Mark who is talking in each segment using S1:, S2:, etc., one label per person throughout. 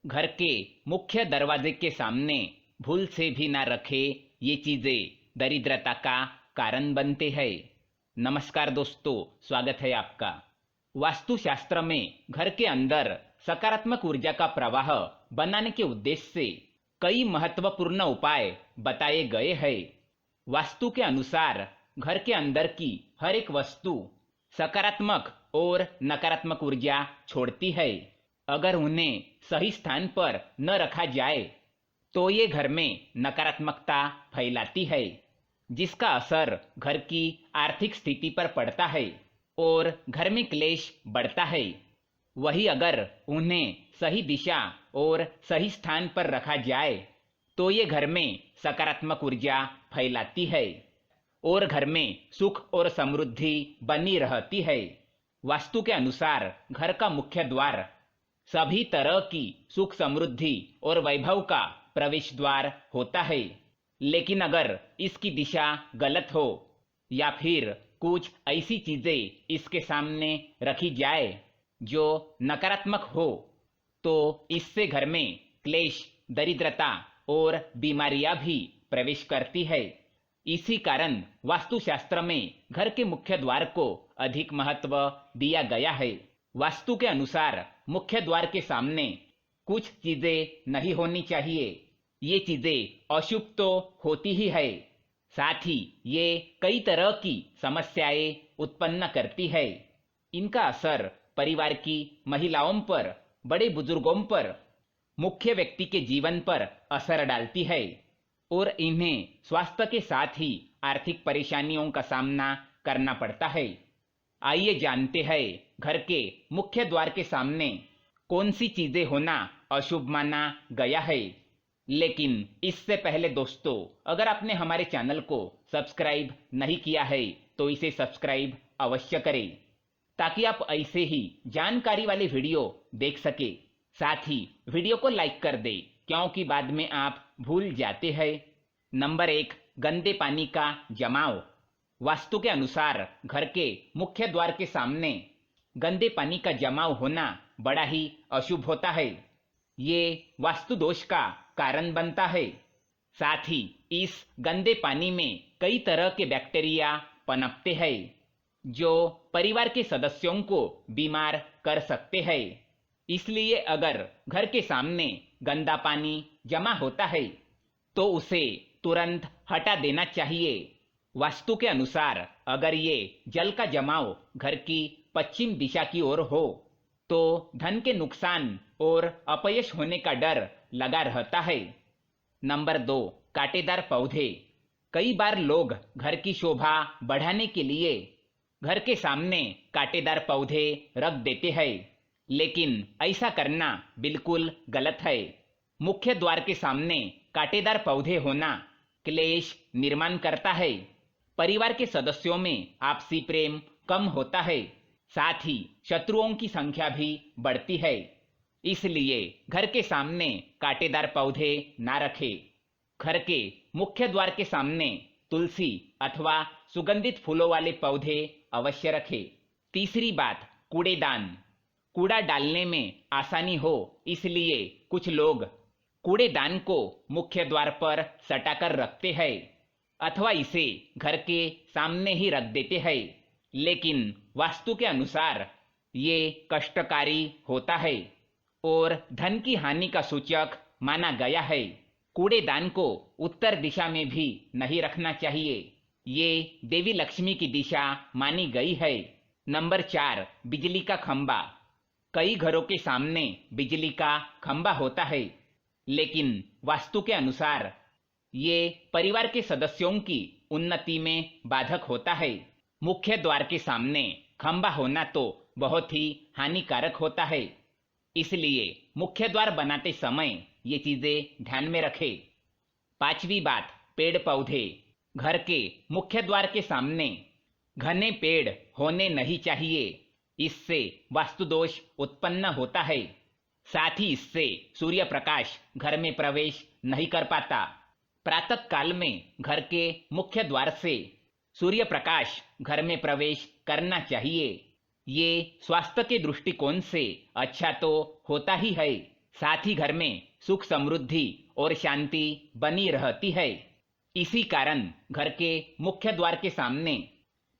S1: घर के मुख्य दरवाजे के सामने भूल से भी ना रखे ये चीजें दरिद्रता का कारण बनते हैं। नमस्कार दोस्तों, स्वागत है आपका। वास्तुशास्त्र में घर के अंदर सकारात्मक ऊर्जा का प्रवाह बनाने के उद्देश्य से कई महत्वपूर्ण उपाय बताए गए हैं। वास्तु के अनुसार घर के अंदर की हर एक वस्तु सकारात्मक और नकारात्मक ऊर्जा छोड़ती है। अगर उन्हें सही स्थान पर न रखा जाए तो ये घर में नकारात्मकता फैलाती है, जिसका असर घर की आर्थिक स्थिति पर पड़ता है और घर में क्लेश बढ़ता है। वही अगर उन्हें सही दिशा और सही स्थान पर रखा जाए तो ये घर में सकारात्मक ऊर्जा फैलाती है और घर में सुख और समृद्धि बनी रहती है। वास्तु के अनुसार घर का मुख्य द्वार सभी तरह की सुख समृद्धि और वैभव का प्रवेश द्वार होता है, लेकिन अगर इसकी दिशा गलत हो या फिर कुछ ऐसी चीजें इसके सामने रखी जाए जो नकारात्मक हो तो इससे घर में क्लेश, दरिद्रता और बीमारियां भी प्रवेश करती है। इसी कारण वास्तुशास्त्र में घर के मुख्य द्वार को अधिक महत्व दिया गया है। वास्तु के अनुसार मुख्य द्वार के सामने कुछ चीजें नहीं होनी चाहिए। ये चीजें अशुभ तो होती ही है, साथ ही ये कई तरह की समस्याएं उत्पन्न करती है। इनका असर परिवार की महिलाओं पर, बड़े बुजुर्गों पर, मुख्य व्यक्ति के जीवन पर असर डालती है और इन्हें स्वास्थ्य के साथ ही आर्थिक परेशानियों का सामना करना पड़ता है। आइए जानते हैं घर के मुख्य द्वार के सामने कौन सी चीजें होना अशुभ माना गया है। लेकिन इससे पहले दोस्तों, अगर आपने हमारे चैनल को सब्सक्राइब नहीं किया है तो इसे सब्सक्राइब अवश्य करें ताकि आप ऐसे ही जानकारी वाले वीडियो देख सके। साथ ही वीडियो को लाइक कर दे क्योंकि बाद में आप भूल जाते हैं। नंबर 1, गंदे पानी का जमाव। वास्तु के अनुसार घर के मुख्य द्वार के सामने गंदे पानी का जमाव होना बड़ा ही अशुभ होता है। ये वास्तु दोष का कारण बनता है। साथ ही इस गंदे पानी में कई तरह के बैक्टीरिया पनपते हैं जो परिवार के सदस्यों को बीमार कर सकते हैं। इसलिए अगर घर के सामने गंदा पानी जमा होता है तो उसे तुरंत हटा देना चाहिए। वास्तु के अनुसार अगर ये जल का जमाव घर की पश्चिम दिशा की ओर हो तो धन के नुकसान और अपयश होने का डर लगा रहता है। नंबर 2, कांटेदार पौधे। कई बार लोग घर की शोभा बढ़ाने के लिए घर के सामने कांटेदार पौधे रख देते हैं, लेकिन ऐसा करना बिल्कुल गलत है। मुख्य द्वार के सामने कांटेदार पौधे होना क्लेश निर्माण करता है। परिवार के सदस्यों में आपसी प्रेम कम होता है, साथ ही शत्रुओं की संख्या भी बढ़ती है। इसलिए घर के सामने कांटेदार पौधे ना रखें। घर के मुख्य द्वार के सामने तुलसी अथवा सुगंधित फूलों वाले पौधे अवश्य रखें। तीसरी बात, कूड़ेदान। कूड़ा डालने में आसानी हो इसलिए कुछ लोग कूड़ेदान को मुख्य द्वार पर सटाकर रखते हैं अथवा इसे घर के सामने ही रख देते हैं, लेकिन वास्तु के अनुसार ये कष्टकारी होता है और धन की हानि का सूचक माना गया है। कूड़ेदान को उत्तर दिशा में भी नहीं रखना चाहिए। ये देवी लक्ष्मी की दिशा मानी गई है। नंबर 4, बिजली का खंबा। कई घरों के सामने बिजली का खंबा होता है, लेकिन वास्तु के अनुसार ये परिवार के सदस्यों की उन्नति में बाधक होता है। मुख्य द्वार के सामने खंबा होना तो बहुत ही हानिकारक होता है, इसलिए मुख्य द्वार बनाते समय ये चीजें ध्यान में रखें। पांचवी बात, पेड़ पौधे। घर के मुख्य द्वार के सामने घने पेड़ होने नहीं चाहिए। इससे वास्तु दोष उत्पन्न होता है। साथ ही इससे सूर्य प्रकाश घर में प्रवेश नहीं कर पाता। प्रातः काल में घर के मुख्य द्वार से सूर्य प्रकाश घर में प्रवेश करना चाहिए। ये स्वास्थ्य के दृष्टिकोण से अच्छा तो होता ही है, साथ ही घर में सुख समृद्धि और शांति बनी रहती है। इसी कारण घर के मुख्य द्वार के सामने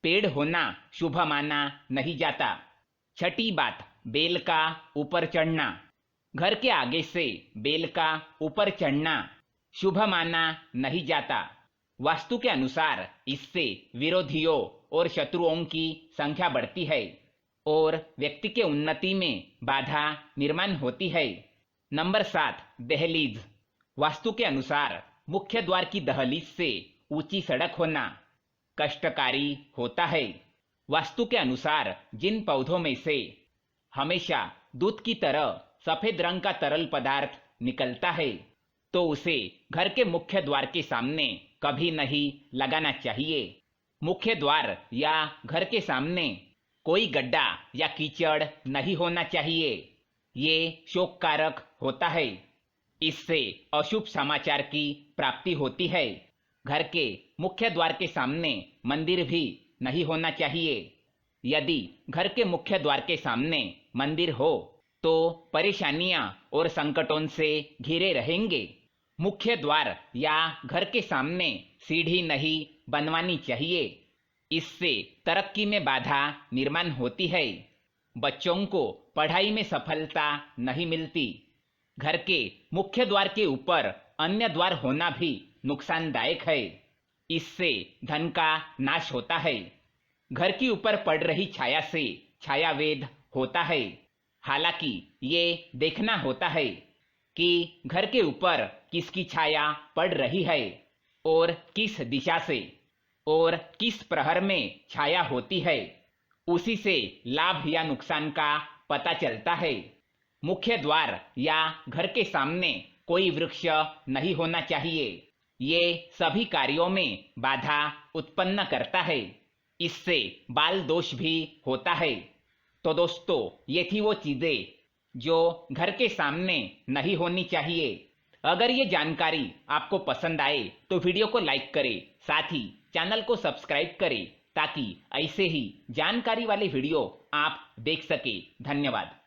S1: पेड़ होना शुभ माना नहीं जाता। छठी बात, बेल का ऊपर चढ़ना। घर के आगे से बेल का ऊपर चढ़ना शुभ माना नहीं जाता। वास्तु के अनुसार इससे विरोधियों और शत्रुओं की संख्या बढ़ती है और व्यक्ति के उन्नति में बाधा निर्माण होती है। नंबर 7, दहलीज। वास्तु के अनुसार मुख्य द्वार की दहलीज से ऊंची सड़क होना कष्टकारी होता है। वास्तु के अनुसार जिन पौधों में से हमेशा दूध की तरह सफेद रंग का तरल पदार्थ निकलता है तो उसे घर के मुख्य द्वार के सामने कभी नहीं लगाना चाहिए। मुख्य द्वार या घर के सामने कोई गड्ढा या कीचड़ नहीं होना चाहिए। ये शोककारक होता है। इससे अशुभ समाचार की प्राप्ति होती है। घर के मुख्य द्वार के सामने मंदिर भी नहीं होना चाहिए। यदि घर के मुख्य द्वार के सामने मंदिर हो तो परेशानियां और संकटों से घिरे रहेंगे। मुख्य द्वार या घर के सामने सीढ़ी नहीं बनवानी चाहिए। इससे तरक्की में बाधा निर्माण होती है। बच्चों को पढ़ाई में सफलता नहीं मिलती। घर के मुख्य द्वार के ऊपर अन्य द्वार होना भी नुकसानदायक है। इससे धन का नाश होता है। घर के ऊपर पड़ रही छाया से छायावेद होता है। हालांकि ये देखना होता है कि घर के ऊपर किसकी छाया पड़ रही है और किस दिशा से और किस प्रहर में छाया होती है। उसी से लाभ या नुकसान का पता चलता है। मुख्य द्वार या घर के सामने कोई वृक्ष नहीं होना चाहिए। ये सभी कार्यों में बाधा उत्पन्न करता है। इससे बाल दोष भी होता है। तो दोस्तों, ये थी वो चीजें जो घर के सामने नहीं होनी चाहिए। अगर ये जानकारी आपको पसंद आए तो वीडियो को लाइक करें, साथ ही चैनल को सब्सक्राइब करें ताकि ऐसे ही जानकारी वाले वीडियो आप देख सके। धन्यवाद।